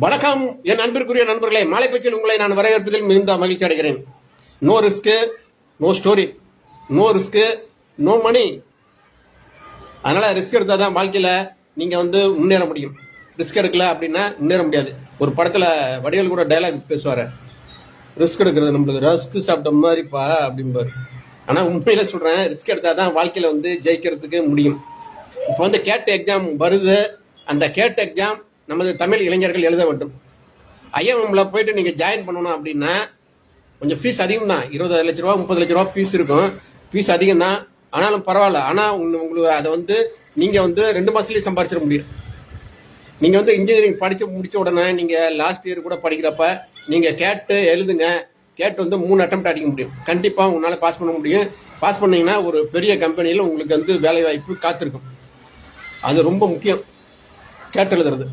வணக்கம் என் அன்பிற்குரிய நண்பர்களே, மாலை பேச்சில் உங்களை நான் வரவேற்பதில் மிகுந்த மகிழ்ச்சி அடைகிறேன். No risk no story, no risk no money. அதனால ரிஸ்க் எடுத்தா தான் வாழ்க்கையில நீங்க முன்னேற முடியும். ரிஸ்க் எடுக்கல அப்படின்னா முன்னேற முடியாது. ஒரு படத்துல வடிவேல் கூட டைலாக் பேசுவாரு, ரிஸ்க் எடுக்கிறது நம்மளுக்கு ரஸ்க் சாப்பிட்ட மாதிரிப்பா அப்படிம்பாரு. ஆனா உண்மையில சொல்றேன், ரிஸ்க் எடுத்தா தான் வாழ்க்கையில ஜெயிக்கிறதுக்கு முடியும். இப்போ கேட் எக்ஸாம் வருது. அந்த கேட் எக்ஸாம் நமது தமிழ் இளைஞர்கள் எழுத வேண்டும். ஐஎம்எம்ல போயிட்டு நீங்க ஜாயின் பண்ணணும் அப்படின்னா கொஞ்சம் ஃபீஸ் அதிகம் தான். 20 லட்ச ரூபா 30 லட்ச ரூபா ஃபீஸ் இருக்கும். ஃபீஸ் அதிகம் தான், ஆனாலும் பரவாயில்ல. ஆனா உங்களுக்கு அதை நீங்க 2 மாசத்துலயே சம்பாதிச்சிட முடியும். நீங்க இன்ஜினியரிங் படிச்சு முடிச்ச உடனே நீங்க லாஸ்ட் இயர் கூட படிக்கிறப்ப நீங்க கேட்டு எழுதுங்க. கேட்டு 3 அட்டெம்ப்ட் அடிக்க முடியும். கண்டிப்பா உங்களால பாஸ் பண்ண முடியும். பாஸ் பண்ணீங்கன்னா ஒரு பெரிய கம்பெனியில உங்களுக்கு வேலை வாய்ப்பு காத்திருக்கும். அது ரொம்ப முக்கியம், கேட்டு எழுதுறது.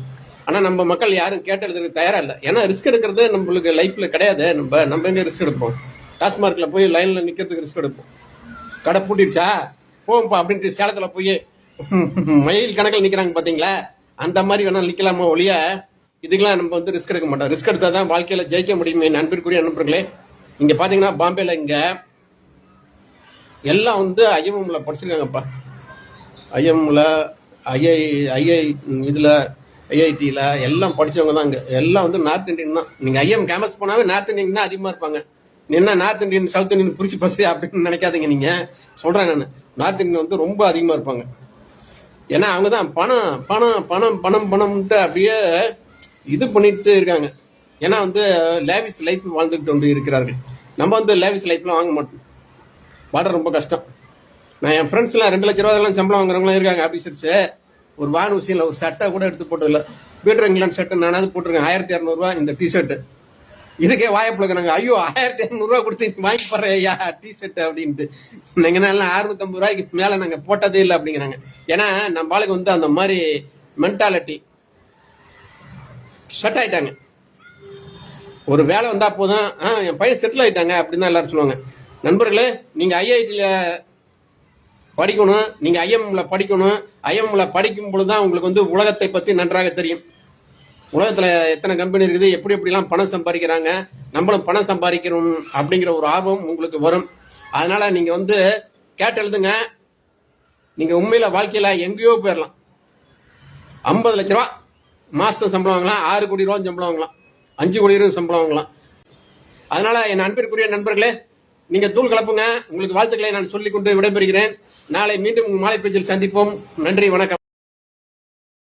ஆனா நம்ம மக்கள் யாரும் கேட்டு எழுதுறதுக்கு தயாரா இல்லை. ஏன்னா ரிஸ்க் எடுக்கிறது நம்மளுக்கு லைஃப்ல கிடையாது. நம்ம எங்க ரிஸ்க் எடுப்போம்? டாஸ்மார்க்ல போய் லைன்ல நிக்கிறதுக்கு ரிஸ்க் எடுப்போம். கடை பூட்டிடுச்சா போப்பா அப்படின்ட்டு சேலத்துல போய் மயில் கணக்கில் நிக்கிறாங்க பாத்தீங்களா? அந்த மாதிரி வேணா நிக்கலாமா ஒழிய இதுக்கெல்லாம் நம்ம ரிஸ்க் எடுக்க மாட்டோம். ரிஸ்க் எடுத்தா தான் வாழ்க்கையில ஜெயிக்க முடியும். என் அன்பிற்குரிய நண்பர்களே, இங்க பாத்தீங்கன்னா பாம்பேல இங்க எல்லாம் ஐஎம்எம்ல படிச்சிருக்காங்கப்பா. ஐஎம்ல ஐஐ இதுல ஐஐடியில் எல்லாம் படித்தவங்க தான். இங்கே எல்லாம் நார்த் இந்தியன் தான். நீங்கள் ஐஎம் கேம்பஸ் போனாவே நார்த் இந்தியன் தான் அதிகமாக இருப்பாங்க. என்ன நார்த் இந்தியன் சவுத் இந்தியன் புரிச்சு பசு அப்படின்னு நினைக்காதீங்க. நீங்கள் சொல்கிறேன், நான் நார்த் இந்தியன் ரொம்ப அதிகமாக இருப்பாங்க. ஏன்னா அவங்க தான் பணம் பணம் பணம் பணம் பணம்ட்டு அப்படியே இது பண்ணிட்டு இருக்காங்க. ஏன்னா லேவிஸ் லைஃப் வாழ்ந்துக்கிட்டு இருக்கிறார்கள். நம்ம லேவிஸ் லைஃப்லாம் வாங்க மாட்டோம். வாட ரொம்ப கஷ்டம். நான் என் ஃப்ரெண்ட்ஸ்லாம் 2 லட்ச ரூபாய் சம்பளம் வாங்குறவங்களாம் இருக்காங்க ஆபீசர்ஸ். ஒரு வான் விஷயம் ஒரு சட்டை கூட எடுத்து போட்டதில்ல. பீட்டர் இங்கிலாந்து ஷர்ட் நானாவது போட்டிருக்கேன். 1200 ரூபாய் இந்த டிஷர்ட். இதுக்கே வாய்ப்புழுக்கிறாங்க. ஐயோ 1200 ரூபாய் கொடுத்து வாங்கி போடுறேன் ஐயா டிஷர்ட் அப்படின்ட்டு. நீங்க 650 ரூபாய்க்கு மேல நாங்க போட்டதே இல்லை அப்படிங்கிறாங்க. ஏன்னா நம்ம ஆளுக்கு அந்த மாதிரி மென்டாலிட்டி செட் ஆயிட்டாங்க. ஒரு வேலை வந்தா போதும், என் பையன் செட்டில் ஆயிட்டாங்க அப்படின்னு தான் எல்லாரும் சொல்லுவாங்க. நண்பர்களே, நீங்க ஐஐடியில படிக்கணும், நீங்க ஐஎம்ல படிக்கணும். ஐஎம்ல படிக்கும் பொழுதுதான் உங்களுக்கு உலகத்தை பத்தி நன்றாக தெரியும். உலகத்துல எத்தனை கம்பெனி இருக்குது, எப்படி எப்படிலாம் பணம் சம்பாதிக்கிறாங்க, நம்மளும் பணம் சம்பாதிக்கிறோம் அப்படிங்கிற ஒரு ஆர்வம் உங்களுக்கு வரும். அதனால நீங்க கேட்டு எழுதுங்க. நீங்க உண்மையில வாழ்க்கையில எங்கேயோ போயிடலாம். 50 லட்ச ரூபா மாசம் சம்பளம் வாங்கலாம், 6 கோடி ரூபா சம்பளம் வாங்கலாம், 5 கோடி ரூபா சம்பளம் வாங்கலாம். அதனால என் அன்பிற்குரிய நண்பர்களே, நீங்க தூள் கலப்புங்க. உங்களுக்கு வாழ்த்துக்களை நான் சொல்லிக் கொண்டு விடைபெறுகிறேன். நாளை மீண்டும் மாலை பேச்சில் சந்திப்போம். நன்றி, வணக்கம்.